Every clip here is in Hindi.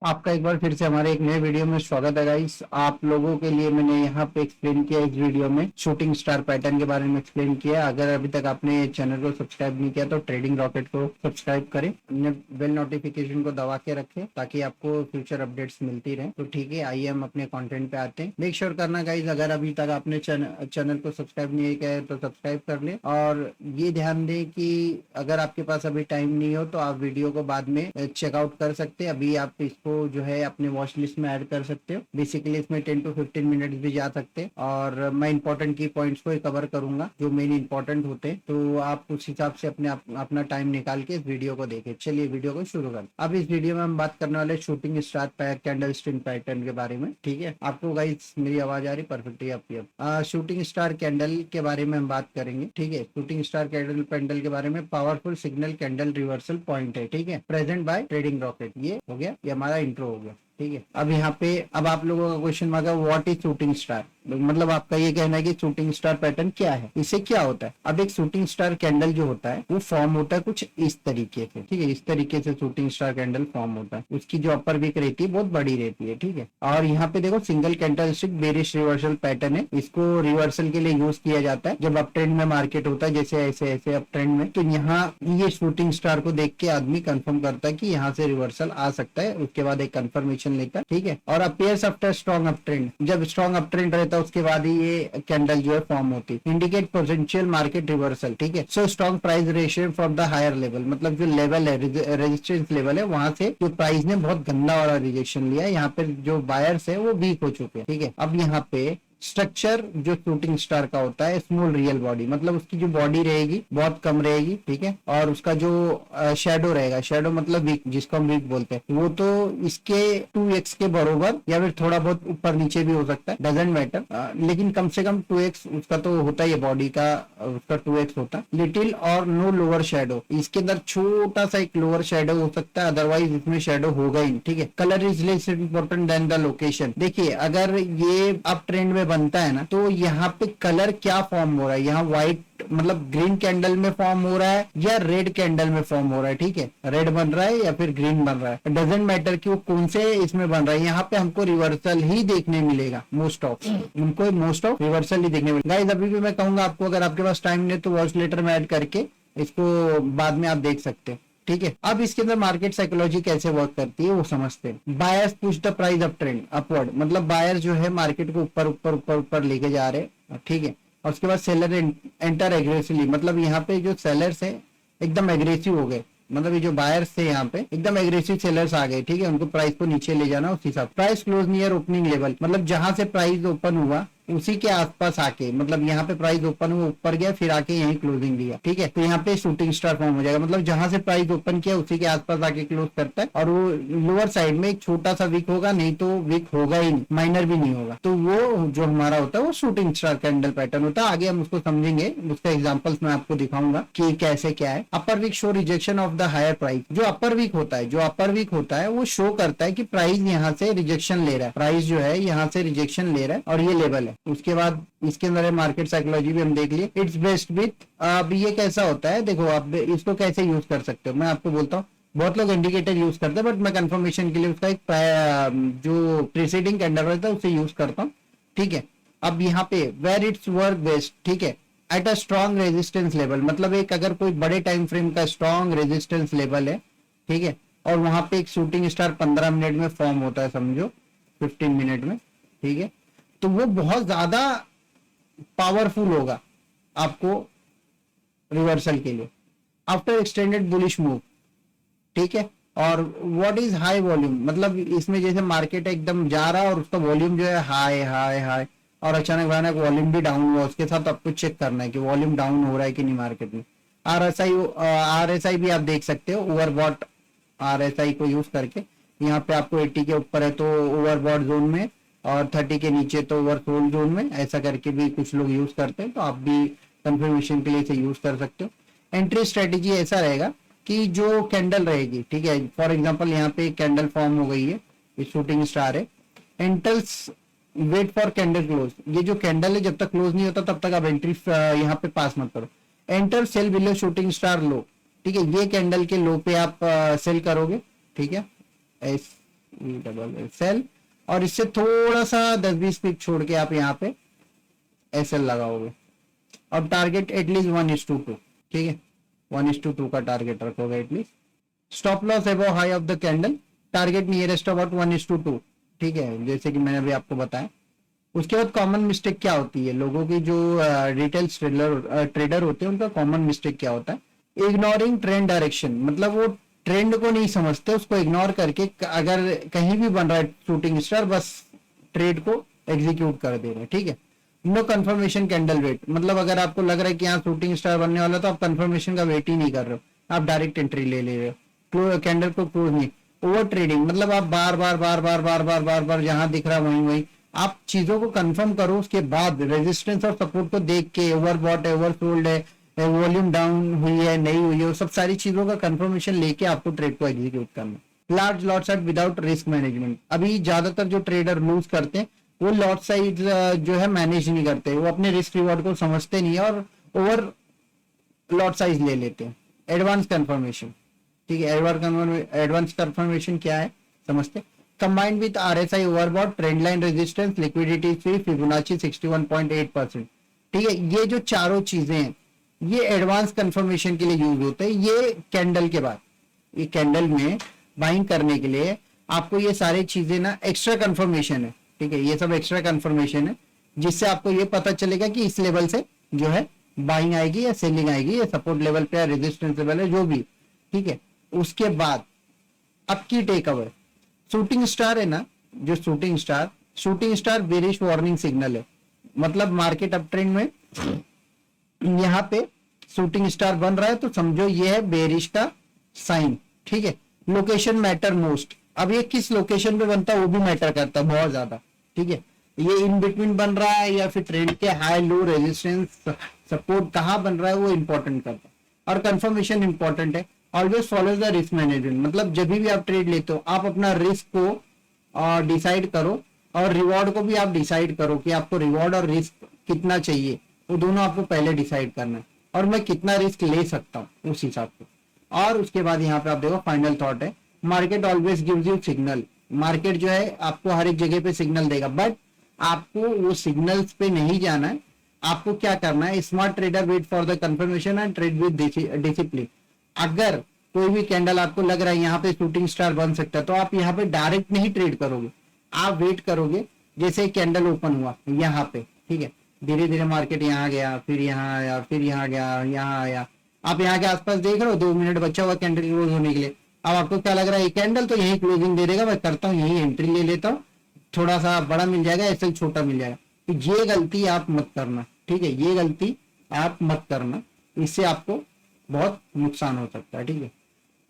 आपका एक बार फिर से हमारे एक नए वीडियो में स्वागत है गाइस। आप लोगों के लिए मैंने यहाँ पे एक्सप्लेन किया इस वीडियो में शूटिंग स्टार पैटर्न के बारे में एक्सप्लेन किया। अगर अभी तक आपने चैनल को सब्सक्राइब नहीं किया तो ट्रेडिंग रॉकेट को सब्सक्राइब करें, अपने बेल नोटिफिकेशन को दबा के रखें ताकि आपको फ्यूचर अपडेट्स मिलती रहे। तो ठीक है, आइए हम अपने कॉन्टेंट पे आते हैं। मेक श्योर करना गाइज, अगर अभी तक आपने चैनल को सब्सक्राइब नहीं किया है तो सब्सक्राइब कर ले, और ये ध्यान दें कि अगर आपके पास अभी टाइम नहीं हो तो आप वीडियो को बाद में चेकआउट कर सकते हैं। अभी आप इसको जो है अपने वॉच लिस्ट में ऐड कर सकते हो। बेसिकली इसमें 10 to 15 मिनट्स भी जा सकते हैं, और मैं इंपॉर्टेंट की पॉइंट्स को ही कवर करूंगा जो मेन इंपॉर्टेंट होते हैं। तो आप उस हिसाब से अपना टाइम निकाल के इस वीडियो को देखें। चलिए वीडियो को शुरू करते हैं। अब इस वीडियो में हम बात करने वाले shooting star candle stick pattern के बारे में। ठीक है, आपको गाइस मेरी आवाज आ रही परफेक्टली आपकी? शूटिंग स्टार कैंडल के बारे में हम बात करेंगे। ठीक है, शूटिंग स्टार कैंडल के बारे में powerful signal candle reversal point है। ठीक है, प्रेजेंट बाय ट्रेडिंग रॉकेट। ये हो गया, ये हमारा इंट्रो हो गया। ठीक है, अब यहाँ पे अब आप लोगों का क्वेश्चन मांगा व्हाट इज शूटिंग स्टार, मतलब आपका ये कहना है कि शूटिंग स्टार पैटर्न क्या है, इससे क्या होता है। अब एक शूटिंग स्टार कैंडल जो होता है वो फॉर्म होता है कुछ इस तरीके से। ठीक है, इस तरीके से शूटिंग स्टार कैंडल फॉर्म होता है। उसकी जो अपर विक रहती है बहुत बड़ी रहती है। ठीक है, और यहाँ पे देखो single candle stick bearish reversal pattern है। इसको रिवर्सल के लिए यूज किया जाता है जब अप ट्रेंड में मार्केट होता है, जैसे ऐसे ऐसे अप ट्रेंड में। तो यहाँ ये शूटिंग स्टार को देख के आदमी कंफर्म करता है कि यहाँ से रिवर्सल आ सकता है। उसके बाद एक कंफर्मेशन लेता है। ठीक है, और appears after strong up trend, जब स्ट्रॉन्ग अप ट्रेंड रहता है उसके बाद ही ये कैंडल जो है फॉर्म होती है। Indicate potential market reversal. ठीक है, so strong price ratio from the higher level, मतलब जो लेवल है रेजिस्टेंस लेवल है वहां से जो प्राइस ने बहुत गंदा वाला रिजेक्शन लिया है, यहाँ पे जो बायर्स है वो वीक हो चुके हैं। ठीक है, अब यहाँ पे स्ट्रक्चर जो शूटिंग स्टार का होता है स्मॉल रियल बॉडी, मतलब उसकी जो बॉडी रहेगी बहुत कम रहेगी। ठीक है, और उसका जो शेडो रहेगा, शेडो मतलब वीक, जिसको हम वीक बोलते हैं, वो तो इसके 2x के बरोबर या फिर थोड़ा बहुत ऊपर नीचे भी हो सकता है, डजेंट मैटर, लेकिन कम से कम 2x उसका तो होता ही है, बॉडी का उसका 2x होता है। लिटिल और नो लोअर शेडो, इसके अंदर छोटा सा एक लोअर शेडो हो सकता है, अदरवाइज इसमें शेडो होगा ही। ठीक है, colour is less important than the location. देखिए, अगर ये अप ट्रेंड में बनता है ना, तो यहाँ पे कलर क्या फॉर्म हो रहा है, यहाँ व्हाइट मतलब ग्रीन कैंडल में फॉर्म हो रहा है या रेड कैंडल में फॉर्म हो रहा है। ठीक है, रेड बन रहा है या फिर ग्रीन बन रहा है, डजेंट मैटर कि वो कौन से इसमें बन रहा है। यहाँ पे हमको रिवर्सल ही देखने मिलेगा, मोस्ट ऑफ रिवर्सल ही देखने मिलेगा। गाइस अभी भी मैं कहूंगा आपको, अगर आपके पास टाइम नहीं तो वॉच लेटर में ऐड करके इसको बाद में आप देख सकते हैं। ठीक है, अब इसके अंदर मार्केट साइकोलॉजी कैसे वर्क करती है वो समझते हैं। Buyers push the price up trend upward, मतलब बायर जो है मार्केट को ऊपर ऊपर ऊपर ऊपर लेके जा रहे हैं। ठीक है, और उसके बाद सेलर एंटर एग्रेसिवली, मतलब यहाँ पे जो सेलर्स है एकदम एग्रेसिव हो गए, मतलब ये जो बायर्स थे यहाँ पे एकदम एग्रेसिव सेलर्स आ गए। ठीक है, उनको प्राइस को नीचे ले जाना उस हिसाब। Price close near opening level, मतलब जहां से प्राइस ओपन हुआ उसी के आसपास आके, मतलब यहाँ पे प्राइस ओपन हुआ ऊपर गया फिर आके यहीं क्लोजिंग दिया। ठीक है, तो यहाँ पे शूटिंग स्टार फॉर्म हो जाएगा, मतलब जहां से प्राइस ओपन किया उसी के आसपास आके क्लोज करता है, और वो लोअर साइड में एक छोटा सा वीक होगा, नहीं तो वीक होगा ही नहीं, माइनर भी नहीं होगा। तो वो जो हमारा होता है वो शूटिंग स्टार कैंडल पैटर्न होता है। आगे हम उसको समझेंगे, उसका एग्जाम्पल्स मैं आपको दिखाऊंगा कि कैसे क्या है। Upper wick show rejection of the higher price, जो अपर वीक होता है, जो अपर वीक होता है वो शो करता है कि प्राइस यहाँ से रिजेक्शन ले रहा है, प्राइस जो है यहाँ से रिजेक्शन ले रहा है और ये लेवल है। उसके बाद इसके अंदर मार्केट साइकोलॉजी भी हम देख लिए। इट्स बेस्ट विथ, अब ये कैसा होता है, देखो आप इसको कैसे यूज कर सकते हो मैं आपको बोलता हूँ। बहुत लोग इंडिकेटर यूज करते हैं, बट मैं कंफर्मेशन के लिए उसका एक जो प्रीसीडिंग कैंडल रहता है उसे यूज करता हूँ। ठीक है, अब यहाँ पे वेर इट्स वर्क बेस्ट। ठीक है, at a strong resistance level, मतलब एक अगर कोई बड़े टाइम फ्रेम का स्ट्रॉन्ग रेजिस्टेंस लेवल है। ठीक है, और वहां पे एक शूटिंग स्टार 15 मिनट में फॉर्म होता है, समझो 15 मिनट में। ठीक है, तो वो बहुत ज्यादा पावरफुल होगा आपको रिवर्सल के लिए आफ्टर एक्सटेंडेड बुलिश मूव। ठीक है, और व्हाट इज हाई वॉल्यूम, मतलब इसमें जैसे मार्केट एकदम जा रहा है और उसका वॉल्यूम जो है हाई हाई हाई, और अचानक भयानक वॉल्यूम भी डाउन हुआ, उसके साथ आपको चेक करना है कि वॉल्यूम डाउन हो रहा है कि नहीं मार्केट में। आरएसआई भी आप देख सकते हो, ओवरबॉट आरएसआई को यूज करके। यहाँ पे आपको 80 के ऊपर है तो ओवरबॉट जोन में, और 30 के नीचे तो ओवरसोल्ड जोन में, ऐसा करके भी कुछ लोग यूज करते हैं, तो आप भी कंफर्मेशन के लिए इसे यूज कर सकते हो। एंट्री स्ट्रेटेजी ऐसा रहेगा कि जो कैंडल रहेगी, ठीक है, फॉर एग्जांपल यहाँ पे कैंडल फॉर्म हो गई है, ये शूटिंग स्टार है, एंटल्स वेट फॉर कैंडल क्लोज, ये जो कैंडल है जब तक क्लोज नहीं होता तब तक आप एंट्री यहाँ पे पास मत करो। Enter sell below shooting star low, ठीक है, ये कैंडल के लो पे आप सेल करोगे। ठीक है, सेल, और इससे थोड़ा सा 10-20 पिप छोड़ के आप यहाँ पे एसएल लगाओगे। अब टारगेट एटलीस्ट 1:2, ठीक है, 1:2 का टारगेट रखोगे at least. Stop loss above high of the candle, target nearest about 1:2, ठीक है, जैसे कि मैंने अभी आपको बताया। उसके बाद कॉमन मिस्टेक क्या होती है लोगों की, जो रिटेल ट्रेडर होते हैं, उनका कॉमन मिस्टेक क्या होता है, इग्नोरिंग ट्रेंड डायरेक्शन, मतलब वो ट्रेंड को नहीं समझते, उसको इग्नोर करके अगर कहीं भी बन रहा है शूटिंग स्टार, बस ट्रेड को एग्जीक्यूट कर दे रहे हैं, ठीक है। नो कंफर्मेशन कैंडल वेट, मतलब अगर आपको लग रहा है कि यहाँ शूटिंग स्टार बनने वाला, तो आप कंफर्मेशन का वेट ही नहीं कर रहे हो, आप डायरेक्ट एंट्री ले रहे हो, कैंडल को क्लोज नहीं। ओवर ट्रेडिंग, मतलब आप बार बार बार बार बार बार बार बार जहां दिख रहा है वहीं वहीं आप चीजों को कंफर्म करो, उसके बाद रेजिस्टेंस और सपोर्ट को देख के ओवरबॉट है, ओवरसोल्ड है, वॉल्यूम डाउन हुई है नहीं हुई है, सब सारी चीजों का कंफर्मेशन लेके आपको ट्रेड को एग्जीक्यूट करना। Large lot size without risk management, अभी ज्यादातर जो ट्रेडर लूज करते हैं वो लॉट साइज जो है मैनेज नहीं करते, वो अपने रिस्क रिवॉर्ड को समझते नहीं है और ओवर लॉट साइज ले लेते हैं। एडवांस कंफर्मेशन, ठीक है, एडवांस कंफर्मेशन क्या है समझते, combined with RSI overbought, trend line resistance, liquidity free, Fibonacci 61.8%, ठीक है, ये जो चारों चीजें हैं ये एडवांस कंफर्मेशन के लिए यूज होते हैं। ये कैंडल के बाद, ये कैंडल में बाइंग करने के लिए आपको ये सारी चीजें ना एक्स्ट्रा कंफर्मेशन है, ठीक है, ये सब एक्स्ट्रा कंफर्मेशन है, जिससे आपको ये पता चलेगा कि इस लेवल से जो है बाइंग आएगी या सेलिंग आएगी, या सपोर्ट लेवल पे या रेजिस्टेंस लेवल है जो भी, ठीक है। उसके बाद अब की टेक अवे, शूटिंग स्टार है ना, जो shooting star bearish warning signal है, मतलब मार्केट अप ट्रेंड में यहाँ पे शूटिंग स्टार बन रहा है तो समझो ये है बेरिश का साइन, ठीक है। लोकेशन मैटर मोस्ट, अब ये किस लोकेशन पे बनता है वो भी मैटर करता है बहुत ज्यादा, ठीक है, ये इन बिटवीन बन रहा है या फिर ट्रेंड के हाई लो रेजिस्टेंस सपोर्ट कहाँ बन रहा है वो इंपॉर्टेंट करता है, और कंफर्मेशन इंपॉर्टेंट है। Always follow the risk management, मतलब जब भी आप ट्रेड लेते हो आप अपना रिस्क को डिसाइड करो और रिवॉर्ड को भी आप डिसाइड करो कि आपको रिवॉर्ड और रिस्क कितना चाहिए, वो दोनों आपको पहले डिसाइड करना है, और मैं कितना रिस्क ले सकता हूँ उस हिसाब से। और उसके बाद यहाँ पे आप देखो फाइनल थॉट है, market always gives you signal, market जो है आपको हर एक जगह पे सिग्नल देगा, बट आपको वो सिग्नल्स पे नहीं जाना है, आपको क्या करना है, smart trader wait for the confirmation and trade with discipline. अगर कोई भी कैंडल आपको लग रहा है यहाँ पे शूटिंग स्टार बन सकता है, तो आप यहाँ पे डायरेक्ट नहीं ट्रेड करोगे, आप वेट करोगे, जैसे कैंडल ओपन हुआ यहाँ पे, ठीक है, धीरे धीरे मार्केट यहाँ गया, फिर यहाँ आया, फिर यहाँ गया, यहाँ आया, आप यहाँ के आसपास देख रहे हो 2 मिनट बचा हुआ कैंडल क्लोज होने के लिए, अब आपको क्या लग रहा है, ये कैंडल तो यही क्लोजिंग दे देगा, मैं करता हूँ यही एंट्री ले लेता हूँ, थोड़ा सा बड़ा मिल जाएगा, ऐसे छोटा मिल जाएगा। तो ये गलती आप मत करना, ठीक है, ये गलती आप मत करना, इससे आपको बहुत नुकसान हो सकता है, ठीक है।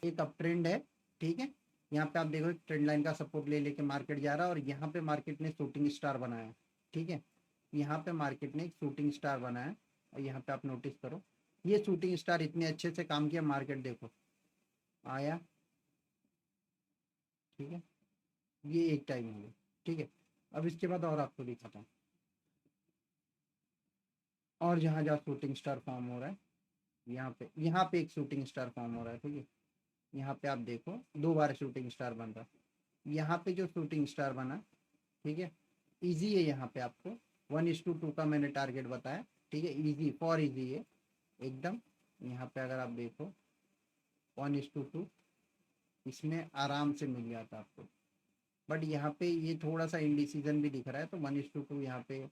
एक अप ट्रेंड है, ठीक है, यहाँ पे आप देखो ट्रेंड लाइन का सपोर्ट ले लेके मार्केट जा रहा है, और यहाँ पे मार्केट ने शूटिंग स्टार बनाया, ठीक है, यहाँ पे मार्केट ने एक शूटिंग स्टार बनाया, और यहाँ पे आप नोटिस करो ये शूटिंग स्टार इतने अच्छे से काम किया, मार्केट देखो आया, ठीक है, ये एक टाइम हो गया, ठीक है। अब इसके बाद और आपको दिखाता हूँ, और जहाँ जहाँ शूटिंग स्टार फॉर्म हो रहा है, यहाँ पे एक शूटिंग स्टार फॉर्म हो रहा है, ठीक है, यहाँ पे आप देखो 2 बार शूटिंग स्टार बन रहा है, यहाँ पे जो शूटिंग स्टार बना, ठीक है, इजी है, यहाँ पे आपको 1:2 का मैंने टारगेट बताया, ठीक है, इजी फॉर इजी है एकदम। यहाँ पे अगर आप देखो 1:2 इसमें आराम से मिल जाता आपको, बट यहाँ पे ये थोड़ा सा इंडिसीजन भी दिख रहा है, तो 1:2 यहाँ पे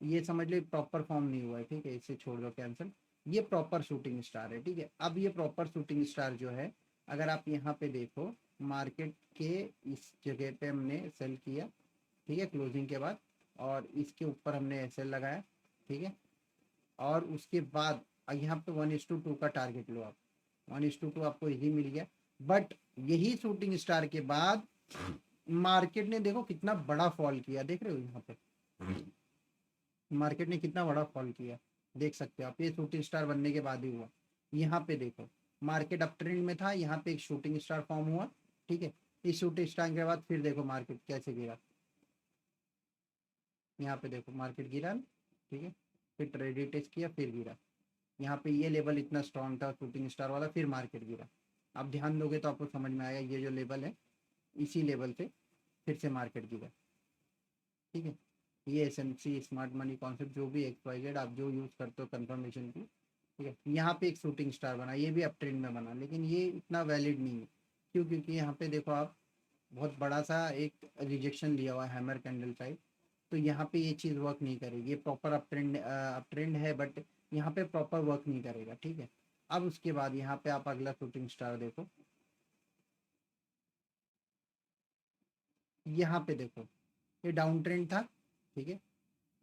ये समझ लो प्रॉपर फॉर्म नहीं हुआ है, ठीक है, इसे छोड़ दो कैंसिल, ये प्रॉपर शूटिंग स्टार है, ठीक है। अब ये प्रॉपर शूटिंग स्टार जो है, अगर आप यहाँ पे देखो मार्केट के इस जगह पे हमने सेल किया, ठीक है, क्लोजिंग के बाद, और इसके ऊपर हमने एसएल लगाया, ठीक है, और उसके बाद यहाँ पे 1:2 का टारगेट लो आप, 1:2 आपको इजी मिल गया, बट यही शूटिंग स्टार के बाद मार्केट ने देखो कितना बड़ा फॉल किया, देख रहे हो यहाँ पे मार्केट ने कितना बड़ा फॉल किया, देख सकते हो आप, ये शूटिंग स्टार बनने के बाद ही हुआ। यहाँ पे देखो मार्केट अप ट्रेंड में था, यहाँ पे एक शूटिंग स्टार फॉर्म हुआ, ठीक है, इस शूटिंग स्टार के बाद फिर देखो मार्केट कैसे गिरा, यहाँ पे देखो मार्केट गिरा, ठीक है, फिर ट्रेड टेस्ट किया, फिर गिरा, यहाँ पे ये लेवल इतना स्ट्रॉन्ग था शूटिंग स्टार वाला, फिर मार्केट गिरा। आप ध्यान दोगे तो आपको समझ में आएगा, ये जो लेवल है इसी लेवल से फिर से मार्केट गिरा, ठीक है। ये एसएमसी स्मार्ट मनी कॉन्सेप्ट जो भी XYZ आप जो यूज करते हो कंफर्मेशन की, ठीक है। यहाँ पे एक शूटिंग स्टार बना, ये भी अप ट्रेंड में बना, लेकिन ये इतना वैलिड नहीं है। क्यों? क्योंकि यहाँ पे देखो आप बहुत बड़ा सा एक रिजेक्शन लिया हुआ है हैमर कैंडल टाइप, तो यहाँ पे ये चीज़ वर्क नहीं करेगी। ये प्रॉपर अप ट्रेंड है, बट यहाँ पे प्रॉपर वर्क नहीं करेगा, ठीक है। अब उसके बाद यहाँ पे आप अगला शूटिंग स्टार देखो, यहाँ पे देखो ये डाउन ट्रेंड था, ठीक है,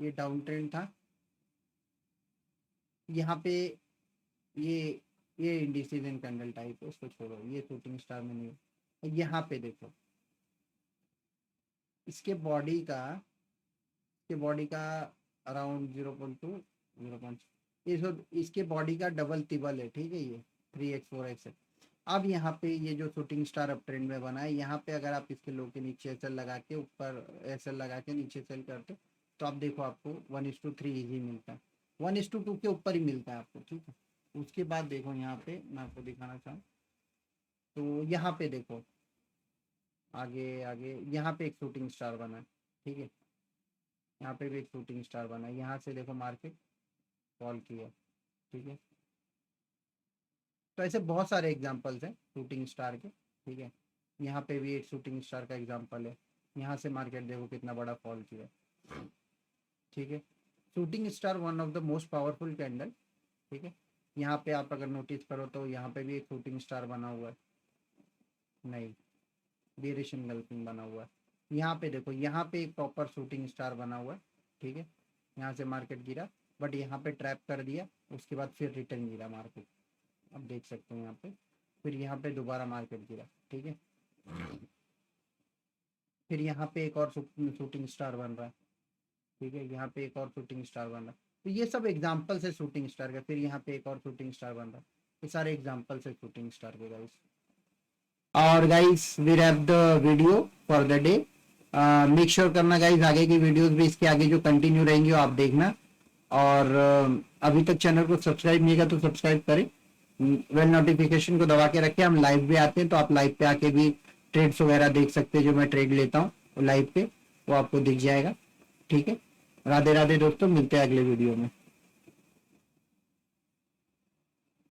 ये डाउन ट्रेंड था। यहाँ पे ये ये इंडिसीजन कैंडल टाइप है, उसको छोड़ो, ये शूटिंग स्टार में नहीं है। यहाँ पे देखो इसके बॉडी का अराउंड 0.2 0. इसके बॉडी का डबल तिबल है, ठीक है, ये 3x 4x है। अब यहाँ पे ये जो शूटिंग स्टार अप ट्रेंड में बना है, यहाँ पे अगर आप इसके लो के नीचे एसएल लगा के ऊपर एसएल लगा के नीचे सेल करते तो आप देखो आपको 1:3 इजी मिलता है, 1:2 के ऊपर ही मिलता है आपको, ठीक है। उसके बाद देखो यहाँ पे मैं आपको दिखाना चाहूँ तो यहाँ पे देखो आगे आगे यहाँ पे एक शूटिंग स्टार बना है, ठीक है। यहाँ पे भी एक शूटिंग स्टार बना है, यहाँ से देखो मार्केट फॉल किया, ठीक है। तो ऐसे बहुत सारे एग्जांपल्स हैं शूटिंग स्टार के, ठीक है। यहाँ पे भी एक शूटिंग स्टार का एग्जांपल है, यहाँ से मार्केट देखो कितना बड़ा फॉल किया, ठीक है। Shooting star one of the most powerful candle, ठीक है। यहाँ पे आप अगर नोटिस करो तो यहाँ पे भी एक शूटिंग स्टार बना हुआ है, नहीं, बेरिश एंगल्फिंग बना हुआ है। यहाँ पे देखो, यहाँ पे एक प्रॉपर शूटिंग स्टार बना हुआ है, ठीक है। यहाँ से मार्केट गिरा, बट यहाँ पे ट्रैप कर दिया, उसके बाद फिर रिटर्न गिरा मार्केट, आप देख सकते हो यहाँ पे। फिर यहाँ पे दोबारा मार्केट गिरा, ठीक है। फिर यहाँ पे एक और शूटिंग स्टार बन रहा है, ठीक है। यहाँ पे एक और शूटिंग स्टार बन रहा है। तो ये सब एग्जाम्पल्स है शूटिंग स्टार का। फिर यहाँ पे एक और शूटिंग स्टार बन रहा है, ये सारे एग्जाम्पल्स है शूटिंग स्टार के गाइस। और guys we wrap the video for the day. Make sure करना गाइस आगे की वीडियोस भी इसके आगे जो कंटिन्यू रहेंगी वो आप देखना। और अभी तक चैनल को सब्सक्राइब नहीं किया तो सब्सक्राइब करें, वेल नोटिफिकेशन को दबा के रखें। हम लाइव भी आते हैं तो आप लाइव पे आके भी ट्रेड्स वगैरह देख सकते हैं, जो मैं ट्रेड लेता हूँ लाइव पे वो आपको दिख जाएगा, ठीक है। राधे राधे दोस्तों, मिलते हैं अगले वीडियो में।